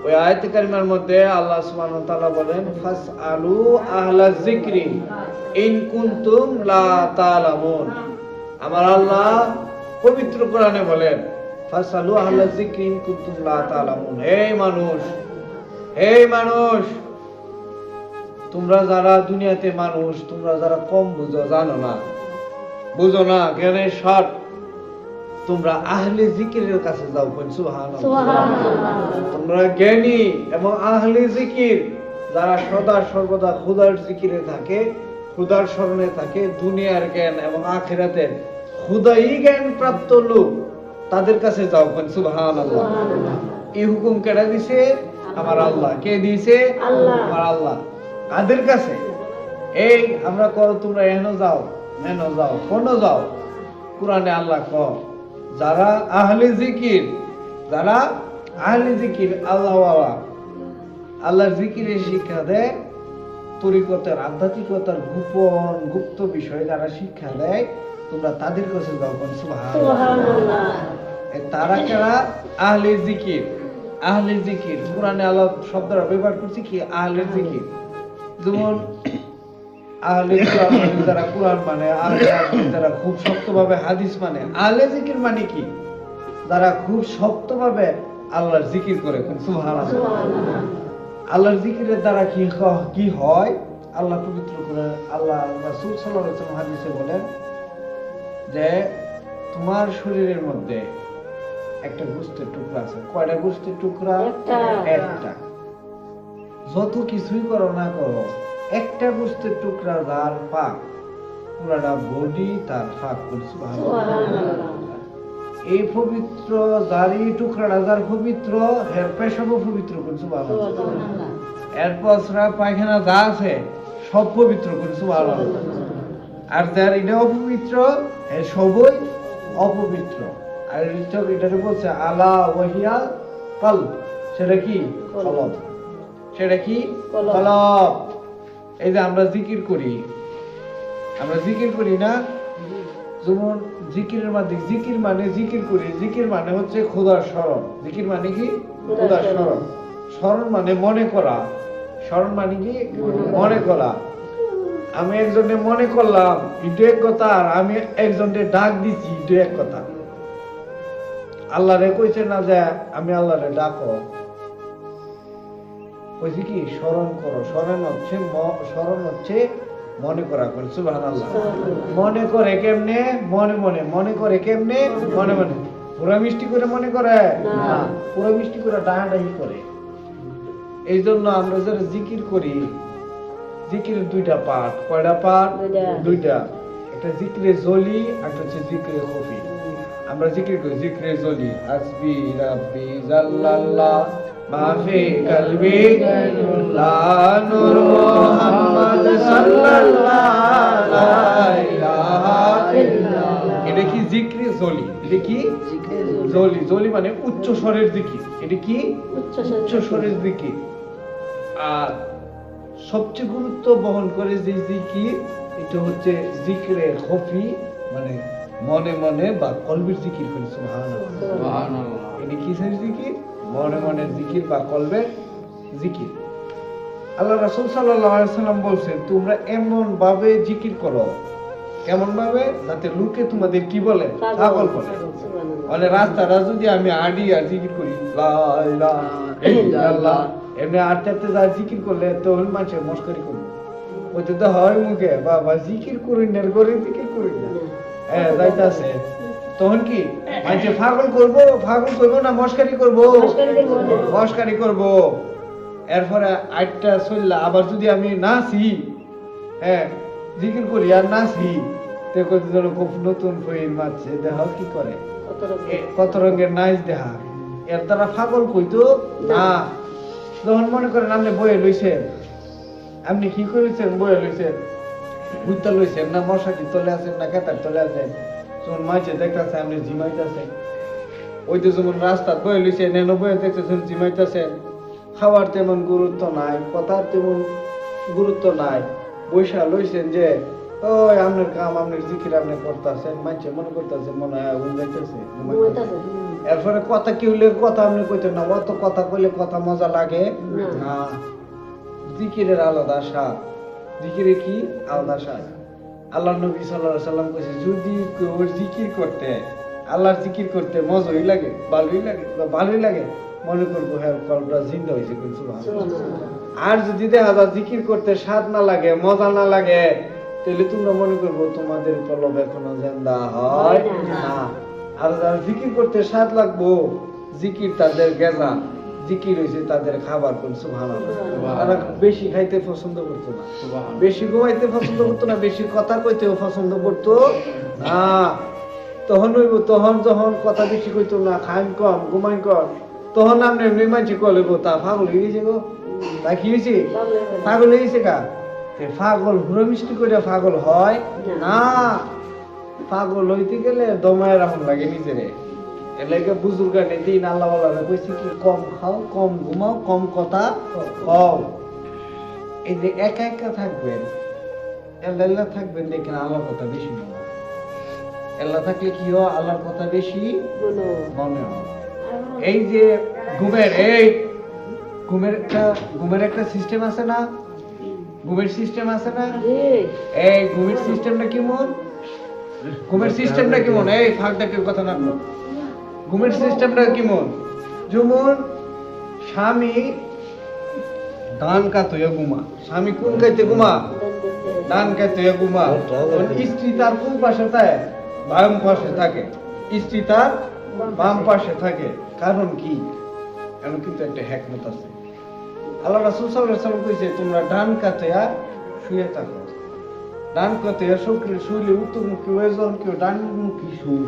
ওই আয়াতে কারিমার মধ্যে আল্লাহ সুবহানাহু ওয়া তাআলা বলেন ফাসআলু আহলা যিকরি ইন কুনতুম লা তা'লামুন। আমার আল্লাহ পবিত্র কোরআনে বলেন ফাসআলু আহলা যিকরি ইন কুনতুম লা তা'লামুন। হে মানুষ, তোমরা যারা দুনিয়াতে মানুষ, তোমরা যারা কম বুঝো না জ্ঞানের স্বাদ, তোমরা আহলে জিকিরের কাছে যাও। সুবহানাল্লাহ। তোমরা জ্ঞানী এবং আহলে জিকির যারা সদা সর্বদা খোদার জিকিরে থাকে, খোদার স্মরণে থাকে, দুনিয়ার জ্ঞান এবং আখিরাতের খোদাই জ্ঞান প্রাপ্ত লোক, তাদের কাছে যাও। সুবহানাল্লাহ। এই হুকুম কেডা দিছে? আমার আল্লাহ। কে দিয়েছে? আল্লাহ। আমার আল্লাহ। কাদের কাছে? এই আমরা কও তোমরা এনো যাও কোন যাও? কুরআনে আল্লাহ কও যারা আহলে জিকির, আল্লাহওয়ালা, আল্লাহর জিকিরের শিক্ষা দেয়, তরিকতের আধ্যাত্মিকতার গোপন গুপ্ত বিষয় যারা শিক্ষা দেয়, তোমরা তাদের কাছে যাও। সুবহানাল্লাহ। তারা কারা? আহলে জিকির। কুরআনে আল্লাহ শব্দটা ব্যবহার করছে কি? আহলে জিকির। যেমন আহলে কোরআন মানে যারা কোরআন মানে, আহলে হাদিস যারা খুব শক্তভাবে হাদিস মানে। আহলে জিকির মানে কি? যারা খুব শক্তভাবে আল্লাহর জিকির করে। সুবহানাল্লাহ। আল্লাহর জিকিরের দ্বারা কি হয়? আল্লাহ পবিত্র করে আল্লাহ রাসূল সাল্লাল্লাহু আলাইহি ওয়াসাল্লাম হাদিসে বলেন যে তোমার শরীরের মধ্যে একটা গোশতের টুকরা আছে। কয়টা গোশতের টুকরা? একটা। যত কিছুই করো না করো, একটা গোশতের টুকরা যার পাক, পুরাটা বডি তার পাক। সুবহানাল্লাহ। এই পবিত্র যার এই টুকরাটা যার পবিত্র, এর পেশাবও পবিত্র। সুবহানাল্লাহ। এর পসরা পায়খানা যা আছে সব পবিত্র। সুবহানাল্লাহ। আর যার এটা অপবিত্র, এর সবই অপবিত্র। আর এটাকে বলছে আলা ওয়াহিয়া কলব। সেটা কি? কলব। সেটা কি? কলব। এই যে আমরা জিকির করি না? যেমন জিকিরের মধ্যে জিকির মানে জিকির করি, জিকির মানে হচ্ছে খোদার স্মরণ। জিকির মানে কি? খোদার স্মরণ। স্মরণ মানে মনে করা। স্মরণ মানে কি? মনে করা। আমি একজনে মনে করলাম, এটা এক কথা, আর আমি একজনকে ডাক দিছি, এটা এক কথা। আল্লাহরে কইছে না যে আমি আল্লাহরে ডাকো, কইছি কি? স্মরণ করো। স্মরণ হচ্ছে মনে করা। সুবহানাল্লাহ। মনে করে কেমনে? মনে করে কেমনে? মনে পুরা মিষ্টি করে মনে করে না, পুরা মিষ্টি করে ডাহাডাহি করে। এই জন্য আমরা যারা জিকির করি, জিকিরের দুইটা পার্ট। কয়টা পার্ট? দুইটা। একটা জিকিরে জলি, একটা হচ্ছে জিকিরে খুফি। আমরা জিকির করি জিকিরে জলি, হাসবি রাব্বি জাল্লাল্লাহ মাফি কলবি লা নূর মুহাম্মদ সাল্লাল্লাহু লা ইলাহা ইল্লাল্লাহ। এটা কি? জিকিরে জলি। এটা কি? জলি মানে উচ্চ স্বরের জিকির। এটা কি? উচ্চ স্বরের জিকির। আর সবচেয়ে গুরুত্ব বহন করে যে জিকির, এটা হচ্ছে জিকিরে খুফি, মানে মনে বা কলবের জিকির করি। সুবহানাল্লাহ। এটা কিসের জিকির? মনে জিকির বা কলবের জিকির। আল্লাহ রাসূল সাল্লাল্লাহু আলাইহি ওয়াসাল্লাম বলছেন তোমরা এমন ভাবে জিকির করো, কেমন ভাবে? যাতে লোকে তোমাদের কি বলে? পাগল বলে। মানে রাস্তাটা যদি আমি আডি আর জিকির করি লা ইলাহা ইল্লাল্লাহ, এমনি আটতে যা জিকির করলে তো মানুষ মস্করি করবে। ওইতে তো হয় মুখে বাবা জিকির করি না, করে জিকির করি না, হ্যাঁ যাইতাছে। তখন কি মানুষ পাগল করবো না মস্কারি করবো। এরপরে আটটা চললা আবার যদি আমি নাচি, হ্যাঁ জিকির করি আর নাচি, তো খুব নতুন ফইর মারছে, দেখা কি করে, কত রঙের নাচ দেখা। এর দ্বারা পাগল কইতো না। যখন মনে করেন আপনি বয়ে লইছেন, আপনি কি করেছেন? বয়ে লইছেন, ঘুরতে লইছেন না, মশাটি তলে আছেন না কেতার তলে আছেন, যখন মাঝে দেখতেছে আপনি জিমাইতেছেন। ওই তো যেমন রাস্তা বয়ে লইছেন, এনে বয়ে দেখতেছেন জিমাইতেছেন। খাওয়ার তেমন গুরুত্ব নাই, কথার তেমন গুরুত্ব নাই, বৈশা লইছেন যে ওই আপনার কাম আপনার জিকির আপনি করতেছেন, মানুষে মনে করতেছে মনে হয় ঘুম যাইতেছে। এরপরে কথা কি হইলে কথা আপনি কইতেন না, অত কথা কইলে কথা মজা লাগে না। জিকিরের আলাদা স্বাদ, জিকিরে কি আলাদা স্বাদ। আল্লাহ নবী সাল্লাল্লাহু আলাইহি সাল্লাম কইছে যদি কেউ জিকির করতে, আল্লাহর জিকির করতে মজাই লাগে, ভালোই লাগে, মনে করবো হ্যাঁ কলটা জিন্দা হয়েছে। আর যদি দেখা যায় জিকির করতে স্বাদ না লাগে, মজা না লাগে, তাহলে তোমরা মনে করবো তোমাদের কলব এখনো জিন্দা হয় না। আর যারা জিকির করতে স্বাদ লাগবো, জিকির তাদের গেজা, জিকির হয়েছে তাদের খাবার। কোন সুবহানাল্লাহ। তারা বেশি খাইতে পছন্দ করতো না, বেশি ঘুমাইতে পছন্দ করতো না, বেশি কথা কইতেও পছন্দ করতো না। তখন হইব, তখন যখন কথা বেশি কইতো না, খাইন কম ঘুমাইন কম, তখন আপনি এমনি মানছি কলেবো তা পাগল হয়ে গেছে গো, তা কি হয়েছে পাগল হয়ে গেছে গা। পাগল হুড়ো মিষ্টি করে পাগল হয় না। পাগল হইতে গেলে দমায় রাখুন লাগে নিজেরে। এলাকা বুজুর্গানে দিন আল্লাহ ওয়ালারা কইছে কি কম খাও, কম ঘুমাও, কম কথা কও। এই যে একা একা থাকবেন, এল্লা থাকবেন, দেখেন আল্লাহর কথা বেশি মনে হয়। এল্লা থাকলে কি হয়, আল্লাহর কথা বেশি মনে হয়। এই যে ঘুমের একটা সিস্টেম আছে না, ঘুমের সিস্টেম আছে না, এই ঘুমের সিস্টেমটা কেমন, ঘুমের সিস্টেমটা কেমন, এই ফাঁক ডাকের কথা না, ঘুমের সিস্টেমটা কেমন, যেমন স্বামী ডান কাত হইয়া ঘুমা, স্বামী কোন কাইতে ঘুমা, ডান কাইতে হইয়া ঘুমা, স্ত্রী তার কোন পাশে থাকে, বাম পাশে থাকে, স্ত্রী তার বাম পাশে থাকে। কারণ কি, এমন কিন্তু একটা হিকমত আছে। আল্লাহ রাসূল সাল্লাল্লাহু আলাইহি ওয়াসাল্লাম কইছে তোমরা ডান কাতে শুয়ে থাকো, ডান কাতে শুইলে উত্তরমুখী হয়ে যখন কেউ ডানমুখী শুই,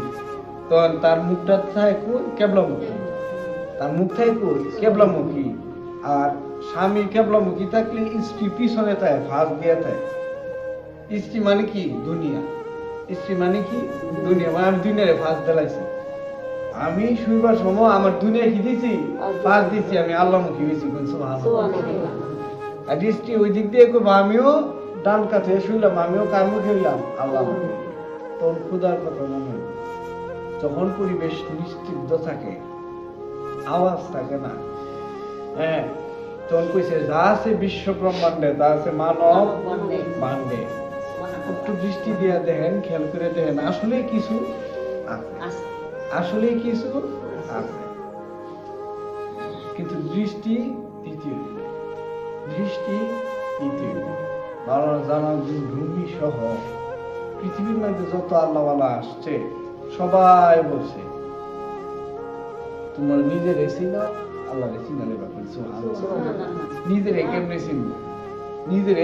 তখন তার মুখটা থাকে কেবলামুখী, তার মুখ থাকে কেবলামুখী। আর স্বামী কেবলামুখী থাকলে স্ত্রী পিছনে থাকে, ফাঁস দিয়ে থাকে। স্ত্রী মানে কি দুনিয়া, স্ত্রী মানে কি দুনিয়া, মানে আমি দুনিয়ারে ফাঁস দিলাইছি, আমি শুইবার সময় আমার দুনিয়া কি দিছি, ফাঁস দিছি, আমি আল্লাহমুখী হয়েছি। আর স্ত্রী ওই দিক দিয়ে করবো, আমিও ডান কাছে শুইলাম, আমিও কার মুখে হইলাম, আল্লাহ। তোর ক্ষুধার কথা মনে হয়, যখন পরিবেশ নিস্তব্ধ থাকে, আওয়াজ থাকে না, হ্যাঁ, তখন কইছে যা আছে বিশ্ব ব্রহ্মাণ্ডে, তা আছে মানব ভাণ্ডে। একটু দৃষ্টি দিয়ে দেখেন, খেয়াল করে দেখেন, আসলে কিছু আছে, আসলে কিছু আছে, কিন্তু দৃষ্টি দ্বিতীয়, দৃষ্টি দ্বিতীয়। জানা ভূমি সহ পৃথিবীর মধ্যে যত আল্লাহওয়ালা আসছে, সবাই বলছে তোমার নিজের চিনা, আল্লাহ চিনা নেবা। নিজের কেমনে চিনব, নিজের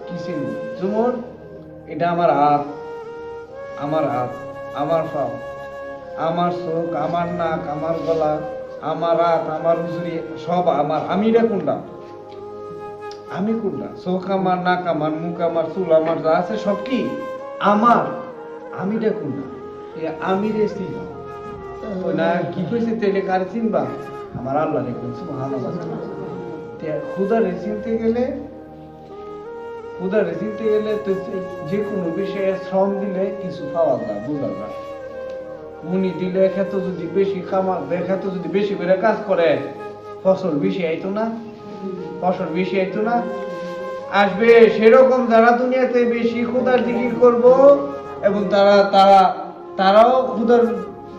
কি চিনব, যেমন এটা আমার হাত, আমার হাত, আমার পা, আমার চোখ, আমার নাক, আমার গলা, আমার হাত, আমার উজরি, সব আমার। আমি এটা কোনটা, আমি কোনটা, চোখ আমার, নাক আমার, মুখ আমার, চুল আমার, যা আছে সব কি আমার। আমিটা কোনটা, আমি রে চিনা না। কি কইছে তেলে কার চিনবা, আমার আল্লাহ রে কোন সুবহানাল্লাহ। খুদা রে চিনতে গেলে, খুদা রে চিনতে গেলে তো যে কোনো বিষয়ে শ্রম দিলে কিছু পাওয়া যায়, বোঝা যায়। মুনি দিলে খেতে যদি বেশি খামার খেতে যদি বেশি করে কাজ করে, ফসল বেশি আইতো না, ফসল বেশি আইতো না, আসবে। সেরকম যারা দুনিয়াতে বেশি খুদার জিকির করব, এবং তারাও খুদার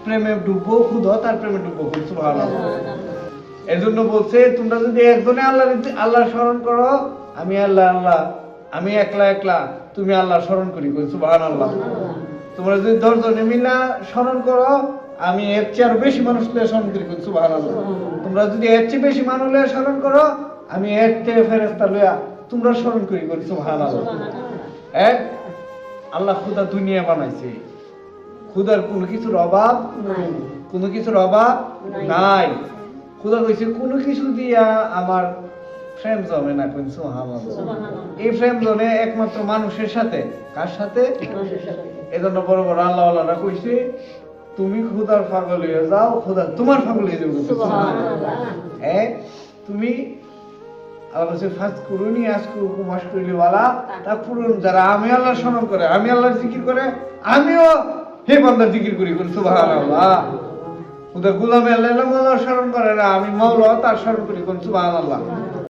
প্রেমে ডুববো, খুদা তার প্রেমে ডুববো। সুবহানাল্লাহ। এর জন্য বলছে তোমরা যদি একজনে আল্লাহ স্মরণ করো, আমি আল্লাহ, আমি একলা, তুমি আল্লাহ স্মরণ করি। সুবহানাল্লাহ। তোমরা যদি 10 জনে মিলা স্মরণ করো, আমি এর চেয়ে আরো বেশি মানুষ স্মরণ করি। সুবহানাল্লাহ। তোমরা যদি এর চেয়ে বেশি মানুষ স্মরণ করো, আমি এর চেয়ে ফেরেশতা লইয়া তোমরা স্মরণ করি। সুবহানাল্লাহ। আল্লাহ খুদা দুনিয়া বানাইছে, খুদার কোনো কিছুর অভাব নাই, কোনো কিছুর অভাব নাই। খুদা কইছে কোনো কিছু দিয়া আমার ফ্রেম জমে না। এই ফ্রেম জমে একমাত্র মানুষের সাথে। কার সাথে? এজন্য বড় বড় আল্লাহওয়ালারা কইছে তুমি খুদার পাগল হয়ে যাও, খুদা তোমার পাগল হয়ে যাবে। তুমি আল্লাহ বলছে ফাজকুরুনি আযকুরুকুম ওয়াশকুরুলি ওয়ালা তাকফুরুন। যারা আমি আল্লাহর স্মরণ করে, আমি আল্লাহর জিকির করে, আমিও হে বান্দার জিকির করি। সুবহানাল্লাহ। ওদের গোলামে আল্লাহর স্মরণ করে না, আমি মাওলা তার স্মরণ করি। সুবহানাল্লাহ।